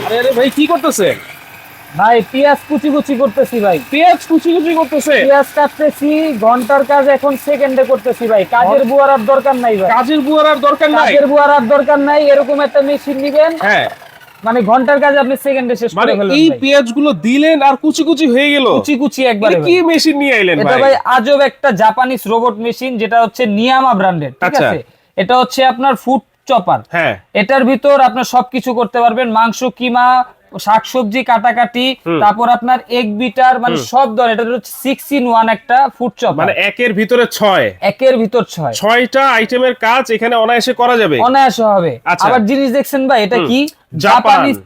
আরে আরে ভাই কি করতেছে? ভাই পেঁয়াজ কুচি কুচি করতেছি ভাই। পেঁয়াজ কুচি কুচি করতেছে? পেঁয়াজ কাটতেছি, ঘন্টার কাজ এখন সেকেন্ডে করতেছি ভাই। কাজের বুয়ার আর দরকার নাই ভাই। কাজের বুয়ার আর দরকার নাই? কাজের বুয়ার আর দরকার নাই, এরকম একটা মেশিন নিবেন। হ্যাঁ, মানে ঘন্টার কাজ আপনি সেকেন্ডে শেষ মানে করে ফেলবেন এই ভাই। পেঁয়াজগুলো দিলেন আর কুচি কুচি হয়ে গেল? কুচি কুচি একবারে এটা ভাই। কি মেশিন নিয়ে আইলেন এটা ভাই? ভাই আজব একটা জাপানিজ রোবট মেশিন, যেটা হচ্ছে নিয়ামা ব্র্যান্ডের, ঠিক আচ্ছা। আছে? এটা হচ্ছে আপনার ফুড চপার। হ্যাঁ, এটার ভিতর আপনার সবকিছু করতে পারবেন, মাংস কিমা, শাকসবজি কাটাকাটি, তারপর আপনার এগ বিটার, মানে সব ধরনের। এটা হচ্ছে 6 in 1 একটা ফুড চপার, মানে একের ভিতরে 6, একের ভিতর 6 6টা আইটেমের কাজ এখানে অনায়াসে করা যাবে। অনায়াসে হবে। আচ্ছা। আবার জিনিস দেখছেন ভাই, এটা কি জাপান। Japanese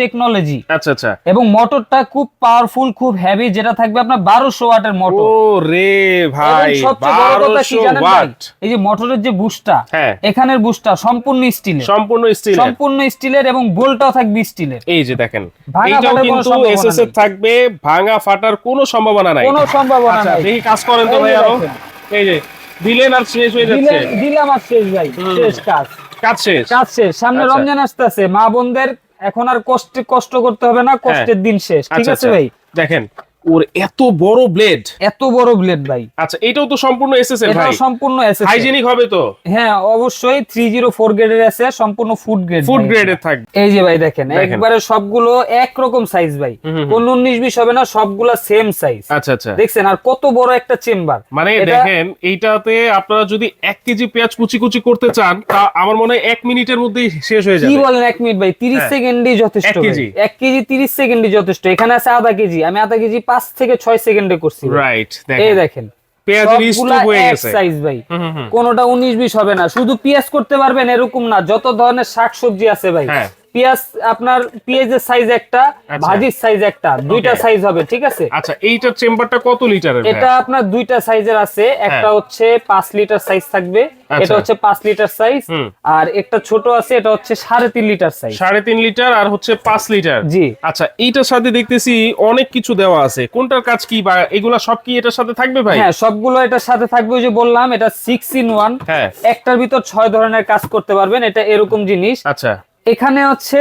technology. আচ্ছা আচ্ছা। এবং মোটরটা খুব পাওয়ারফুল, খুব হেভি, যেটা থাকবে আপনার 1200 ওয়াটের মোটর। ও রে ভাই, এবং সবচেয়ে বড় কথা কি 1200 জানেন ভাই? ওয়াট। এই যে মোটরের যে বুশটা, হ্যাঁ। এখানের বুশটা সম্পূর্ণ স্টিলের, সম্পূর্ণ স্টিল। সম্পূর্ণ স্টিলের, এবং বোল্টটাও থাকবে স্টিলের। এই যে দেখেন, ভাঙা এইটাও ফাটার কোনো কিন্তু সম্ভাবনা এসএস এর নেই। থাকবে, ভাঙা ফাটার কোনো সম্ভাবনা নাই। কোনো সম্ভাবনা আচ্ছা, নাই। দেখি কাজ করেন তো এই ভাই যে আরো। দেখেন। এই যে দিলেন আর শেষ হয়ে যাচ্ছে। দিলাম আর শেষ ভাই, শেষ কাজ। কাজ শেষ। কাজ শেষ। সামনে আচ্ছা। রমজান আসতেছে, মা বোনদের এখন আর কষ্ট করতে হবে না, কষ্টের দিন শেষ, ঠিক আচ্ছা, আছে আচ্ছা। ভাই? দেখেন ওর এত বড় ব্লেড। এত বড় ব্লেড ভাই। আচ্ছা, এটাও তো সম্পূর্ণ এসএস এর ভাই। এটাও সম্পূর্ণ এসএস। হাইজেনিক হবে তো? হ্যাঁ অবশ্যই, 304 গ্রেডের আছে, সম্পূর্ণ ফুড গ্রেড। ফুড গ্রেডের থাকবে। এই যে ভাই দেখেন, একবারে সবগুলো একরকম সাইজ ভাই, কোন 19-20 হবে না, সবগুলা সেম সাইজ। আচ্ছা আচ্ছা। দেখছেন আর কত বড় একটা চেম্বার। মানে দেখেন এইটাতে আপনারা যদি 1 কেজি পেঁয়াজ কুচি কুচি করতে চান, তা আমার মনে হয় 1 মিনিটের মধ্যেই শেষ হয়ে যাবে। কি বলেন 1 মিনিট ভাই? 30 হ্যাঁ। সেকেন্ডই যথেষ্ট। 1 কেজি? 1 কেজি 30 সেকেন্ডই যথেষ্ট। এখানে আছে আধা কেজি, আমি আধা কেজি 5 থেকে 6 সেকেন্ডে করছি। রাইট। এই দেখেন পেঁয়াজের সবগুলা স্টক হয়ে এক গেছে। সাইজ ভাই, কোনোটা 19-20 হবে না। শুধু পেঁয়াজ করতে পারবেন এরকম না, যত ধরনের শাকসবজি আছে ভাই। হ্যাঁ। পেঁয়াজ আপনার পেঁয়াজের সাইজ একটা, ভাজির সাইজ একটা, দুইটা সাইজ হবে, ঠিক আছে? আচ্ছা, এইটার চেম্বারটা কত লিটারের? এটা আপনার দুইটা সাইজের আছে, একটা হচ্ছে 5 লিটার সাইজ থাকবে, এটা হচ্ছে 5 লিটার সাইজ। আর একটা ছোট আছে, এটা হচ্ছে 3.5 লিটার সাইজ। 3.5 লিটার আর হচ্ছে 5 লিটার। জি। আচ্ছা, এইটার সাথে দেখতেছি অনেক কিছু দেওয়া আছে, কোনটার কাজ কি বা এগুলা সব কি এটার সাথে থাকবে ভাই? হ্যাঁ সবগুলো এটার সাথে থাকবে। ওই যে বললাম এটা 6 in 1। হ্যাঁ। একটার ভিতর 6 ধরনের কাজ করতে পারবেন, এটা এরকম জিনিস। আচ্ছা। এখানে হচ্ছে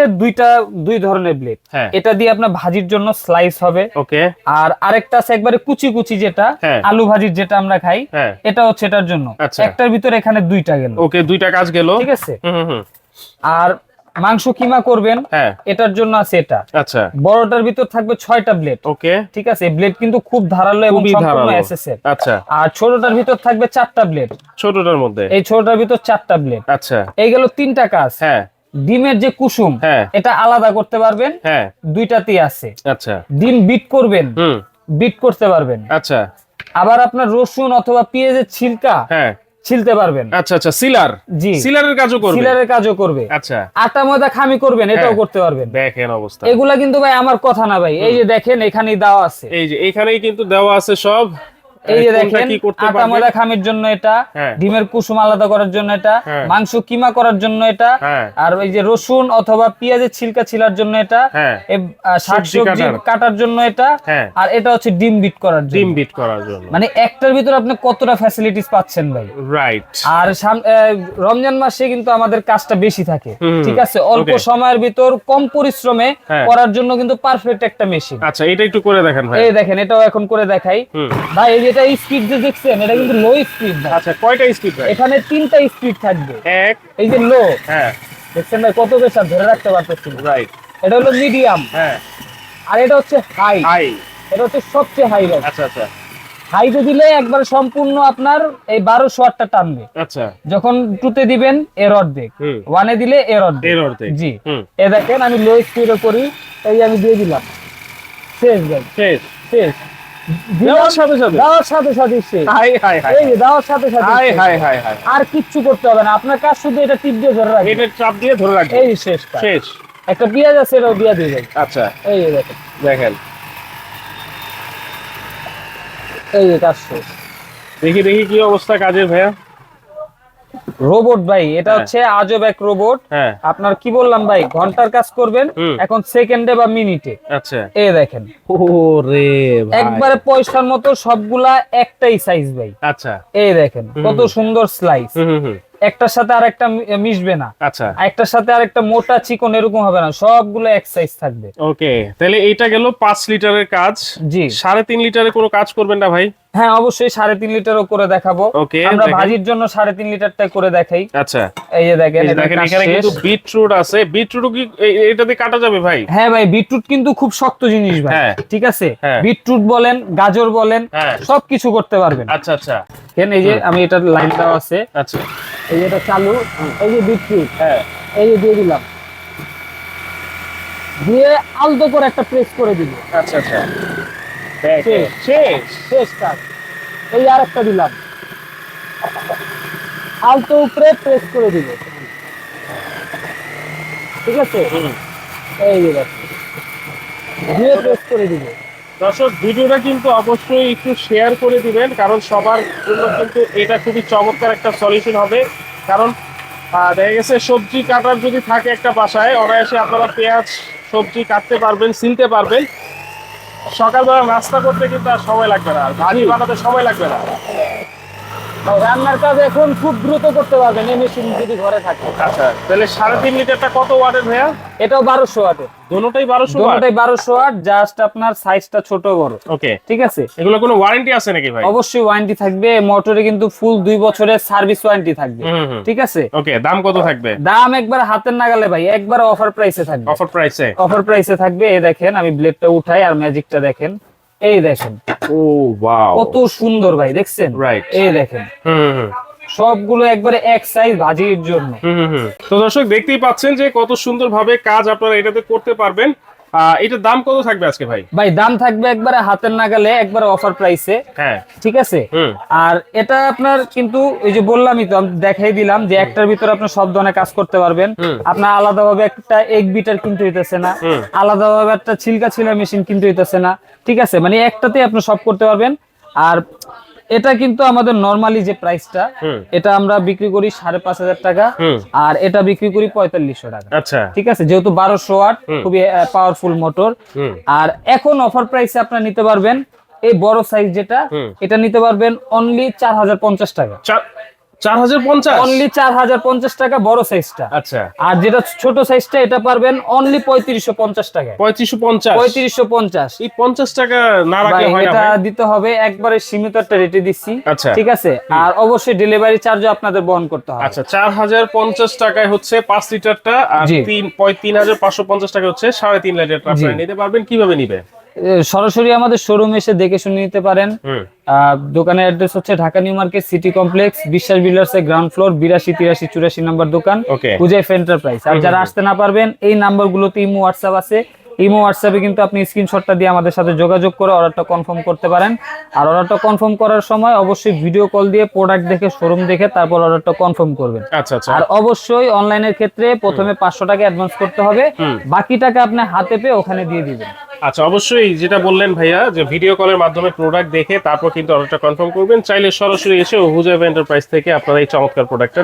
দুই ধরনের ব্লেড। হ্যাঁ। এটা দিয়ে আপনার ভাজির জন্য স্লাইস হবে। ওকে। আর আরেকটা আছে একবারে কুচি কুচি, যেটা হ্যাঁ। আলু ভাজির যেটা আমরা খাই, হ্যাঁ। এটা হচ্ছে এটার জন্য। আচ্ছা। একটার ভিতর এখানে দুইটা গেল। ওকে, দুইটা কাজ গেল। ঠিক আছে। হুম। আর মাংস কিমা করবেন, হ্যাঁ। এটার জন্য আছে এটা। আচ্ছা। বড়টার ভিতর থাকবে 6টা ব্লেড। ওকে। ঠিক আছে, ব্লেড কিন্তু খুব ধারালো এবং খুবই সম্পূর্ণ ধারালো। এসএস এর। আচ্ছা। আর ছোটটার ভিতর থাকবে 4টা ব্লেড। ছোটটার মধ্যে? এই ছোটটার ভিতর 4টা ব্লেড। আচ্ছা। এই গেল 3টা কাজ। হ্যাঁ। ডিমের যে কুসুম, হ্যাঁ। এটা আলাদা করতে পারবেন। হ্যাঁ। দুইটাতেই আছে। আচ্ছা। ডিম বিট করবেন, বিট করতে পারবেন। আচ্ছা। আবার আপনার রসুন অথবা পেঁয়াজের ছিলকা, হ্যাঁ, ছিলতে পারবেন। আচ্ছা আচ্ছা। সিলার? জি, সিলারের কাজও করবে? সিলারের কাজও করবে। আচ্ছা। আটা ময়দা খামি করবেন, এটাও করতে পারবেন। দেখেন অবস্থা। এগুলা কিন্তু ভাই আমার কথা না ভাই, এই যে দেখেন এখানেই দেওয়া আছে। এই যে এখানেই কিন্তু দেওয়া আছে সব। এই যে কোনটা দেখেন, কি করতে আটা পারবে? ময়দা খামির জন্য এটা, হ্যাঁ। ডিমের কুসুম আলাদা করার জন্য এটা, হ্যাঁ। মাংস কিমা করার জন্য এটা, হ্যাঁ। আর ওই যে রসুন অথবা পেঁয়াজের ছিলকা ছিলার জন্য এটা, হ্যাঁ। শাকসবজি কাটার। কাটার জন্য এটা, হ্যাঁ। আর এটা হচ্ছে ডিম বিট করার জন্য। ডিম বিট করার জন্য। মানে একটার ভিতর আপনি কতটা ফ্যাসিলিটিস পাচ্ছেন ভাই। রাইট। আর রমজান মাসে কিন্তু আমাদের কাজটা বেশি থাকে, ঠিক আছে? অল্প Okay. সময়ের ভিতর কম পরিশ্রমে হ্যাঁ। করার জন্য কিন্তু পারফেক্ট একটা মেশিন। আচ্ছা, এটা একটু করে দেখেন ভাই। এই দেখেন, এটাও এখন করে দেখাই ভাই। এই যেটা স্পিড যে দেখছেন, এটা কিন্তু লো স্পিড। আচ্ছা, কয়টা স্পিড ভাই? এখানে 3টা স্পিড থাকবে। এক। এই যে লো, হ্যাঁ। দেখছেন ভাই কত প্রেসার ধরে রাখতে পারতেছি। রাইট। এটা হলো মিডিয়াম, হ্যাঁ। আর এটা হচ্ছে হাই। হাই। এটা হচ্ছে সবচেয়ে হাই। আচ্ছা আচ্ছা। হাইতে দিলে একবার সম্পূর্ণ আপনার এই 1200 ওয়াটটা টানবে। আচ্ছা। যখন টুতে দিবেন এর অর্ধেক, ওয়ানে দিলে এর অর্ধেক। এর অর্ধেক। জি। এ দেখেন আমি লো স্পিডে করি, এই আমি দিয়ে দিলাম, শেষ ভাই, শেষ। শেষ। দেওয়ার সাথে সাথে? দেওয়ার সাথে সাথে শেষ। High high high. এই যে দেওয়ার সাথে সাথে হাই শেষ। High high high. আর কিচ্ছু করতে হবে না, আপনার কাজ শুধু এটা টিপ দিয়ে ধরে রাখবেন। এটা চাপ দিয়ে ধরে রাখবেন। এই শেষ কাজ। শেষ। একটা পেঁয়াজ আছে, এটাও দিয়ে দিবেন। আচ্ছা। এই যে দেখেন, দেখেন, এই যে কাজ শেষ। দেখি দেখি কি অবস্থা কাজের ভাইয়া। রোবট ভাই, এটা হ্যাঁ। হচ্ছে আজব এক রোবট। হ্যাঁ। আপনার কি বললাম ভাই, ঘন্টার কাজ করবেন এখন সেকেন্ডে বা মিনিটে। আচ্ছা। এই দেখেন, ওরে ভাই। একবারে পয়সার মতো সবগুলা একটাই সাইজ ভাই। আচ্ছা। এই দেখেন কত সুন্দর স্লাইস। একটার সাথে আর একটা মিশবে না, আচ্ছা একটার সাথে আর একটা মোটা চিকন এরকম হবে না, সবগুলো এক সাইজ থাকবে। ওকে, তাহলে এইটা গেল 5 লিটারের কাজ। জি 3.5 লিটারে কোনো কাজ করবেন না ভাই? হ্যাঁ অবশ্যই 3.5 লিটারও করে দেখাবো। ওকে, আমরা দেখেন। ভাজির জন্য 3.5 লিটারটাই করে দেখাই। আচ্ছা এই যে দেখেন, এই যে এটার দেখেন কাজ এখানে কিন্তু শেষ। বিটরুট আছে, বিটরুট কি এটা দিয়ে কাটা যাবে ভাই? হ্যাঁ ভাই, বিটরুট কিন্তু খুব শক্ত জিনিস ভাই। হ্যাঁ। ঠিক আছে, হ্যাঁ। বিটরুট বলেন, গাজর বলেন, হ্যাঁ। সবকিছু করতে পারবেন। আচ্ছা আচ্ছা দেখেন এই যে আমি এটার লাইন দেওয়া আছে, আচ্ছা এই যে এটা চালু, এই যে বিটরুট, হ্যাঁ এই যে দিয়ে দিলাম, দিয়ে আলতো করে একটা প্রেস করে দিল, আচ্ছা আচ্ছা দেখেন, শেষ। শেষ কাজ। এই আরেকটা দিলাম, আলতো উপরে প্রেস করে দিল, ঠিক আছে। হুম। এই যে দেখেন, দিয়ে প্রেস করে দিল। দর্শক ভিডিওটা কিন্তু অবশ্যই একটু শেয়ার করে দিবেন, কারণ সবার জন্য কিন্তু এটা খুবই চমৎকার একটা সলিউশন হবে। কারণ দেখা গেছে সবজি কাটার যদি থাকে একটা বাসায়, অনায়াসে আপনারা পেঁয়াজ সবজি কাটতে পারবেন, ছিলতে পারবেন। সকালবেলা নাস্তা করতে কিন্তু আর সময় লাগবে না, আর ভাজি বানাতে সময় লাগবে না। রান্নার কাজ এখন খুব দ্রুত করতে পারবেন এই মেশিন যদি ঘরে থাকে। আচ্ছা, তাহলে 3.5 লিটারটা কত ওয়াটের ভাইয়া? এটাও 1200 ওয়াটের, দুটোটাই 1200 ওয়াট। দুটোটাই 1200 ওয়াট, জাস্ট আপনার সাইজটা ছোট বড়। ওকে, ঠিক আছে, এগুলো কোনো ওয়ারেন্টি আছে নাকি ভাই? অবশ্যই ওয়ারেন্টি থাকবে, মোটরে কিন্তু ফুল 2 বছরের সার্ভিস ওয়ারেন্টি থাকবে। হুম। ঠিক আছে, ওকে, দাম কত থাকবে? দাম একবার হাতের নাগালে ভাই, একবার অফার প্রাইসে থাকবে। অফার প্রাইসে? অফার প্রাইসে থাকবে। এই দেখেন আমি ব্লেডটা উঠাই আর ম্যাজিকটা দেখেন, এই দেখেন ও ওয়াও, কত সুন্দর ভাই, দেখছেন? Right. এই দেখেন হুম। সবগুলো একবারে এক সাইজ ভাজির জন্য। তো দর্শক দেখতেই পাচ্ছেন যে কত সুন্দর ভাবে কাজ আপনারা এটাতে করতে পারবেন। এটার দাম কত থাকবে আজকে ভাই? ভাই দাম থাকবে একবারে হাতের নাগালে, একবারে অফার প্রাইসে। হ্যাঁ ঠিক আছে, হুম। আর এটা আপনার কিন্তু ওই যে বললামই তো, আমি দেখাই দিলাম যে একটার ভিতরে আপনি সব ধরনের কাজ করতে পারবেন। আপনার আলাদাভাবে একটা এগ বিটার কিনতে হইতেছে না, আলাদাভাবে একটা ছিলকা ছিলার মেশিন কিনতে হইতেছে না। ঠিক আছে, মানে একটাতে আপনি সব করতে পারবেন। আর এটা কিন্তু আমাদের নরমালি যে প্রাইসটা, এটা আমরা বিক্রি করি 5,500 টাকা, আর এটা বিক্রি করি 4500 টাকা। আচ্ছা ঠিক আছে, যেহেতু 1200 ওয়াট খুবই পাওয়ারফুল মোটর। আর এখন অফার প্রাইসে আপনারা নিতে পারবেন এই বড় সাইজ যেটা, এটা নিতে পারবেন অনলি 4050 টাকা। 4050? অনলি 4050 টাকা বড় সাইজটা। আচ্ছা, আর যেটা ছোট সাইজটা এটা পারবেন অনলি 3550 টাকা। 3550? 3550 এই 50 টাকা না ভাই, রাখলে হয় না এটা ভাই? দিতে হবে, একবারে সীমিত একটা রেটে দিচ্ছি। আচ্ছা। ঠিক আছে, আর অবশ্যই ডেলিভারি চার্জও আপনাদের বহন করতে হবে। আচ্ছা, 4050 টাকায় হচ্ছে 5 লিটারটা, আর জি। 3550 টাকা হচ্ছে 3.5 লিটারটা আপনারা নিতে পারবেন। কিভাবে নিবে? সরাসরি আমাদের শোরুমে এসে দেখে শুনে নিতে পারেন। দোকানের অ্যাড্রেস হচ্ছে Dhaka new market city complex, বিশ্বাস বিল্ডার্স এর গ্রাউন্ড ফ্লোর, 82 83 84 নম্বর দোকান, Okay. হুজাইফা এন্টারপ্রাইজ। আর যারা আসতে না পারবেন, এই নাম্বারগুলোতে ইমো হোয়াটসঅ্যাপ আছে, ইমো হোয়াটসঅ্যাপে কিন্তু আপনি স্ক্রিনশটটা দিয়ে আমাদের সাথে যোগাযোগ করে অর্ডারটা কনফার্ম করতে পারেন। আর অর্ডারটা কনফার্ম করার সময় অবশ্যই ভিডিও কল দিয়ে প্রোডাক্ট দেখে, শোরুম দেখে তারপর অর্ডারটা কনফার্ম করবেন। আচ্ছা আচ্ছা। আর অবশ্যই অনলাইনের ক্ষেত্রে প্রথমে 500 টাকা অ্যাডভান্স করতে হবে, বাকি টাকা আপনি হাতে পেয়ে ওখানে দিয়ে দিবেন। আচ্ছা, অবশ্যই যেটা বললেন ভাইয়া, যে ভিডিও কলের মাধ্যমে প্রোডাক্ট দেখে তারপর কিন্তু অর্ডারটা কনফার্ম করবেন। চাইলে সরাসরি এসে হুজাইফা এন্টারপ্রাইজ থেকে আপনারা এই চমৎকার প্রোডাক্টটা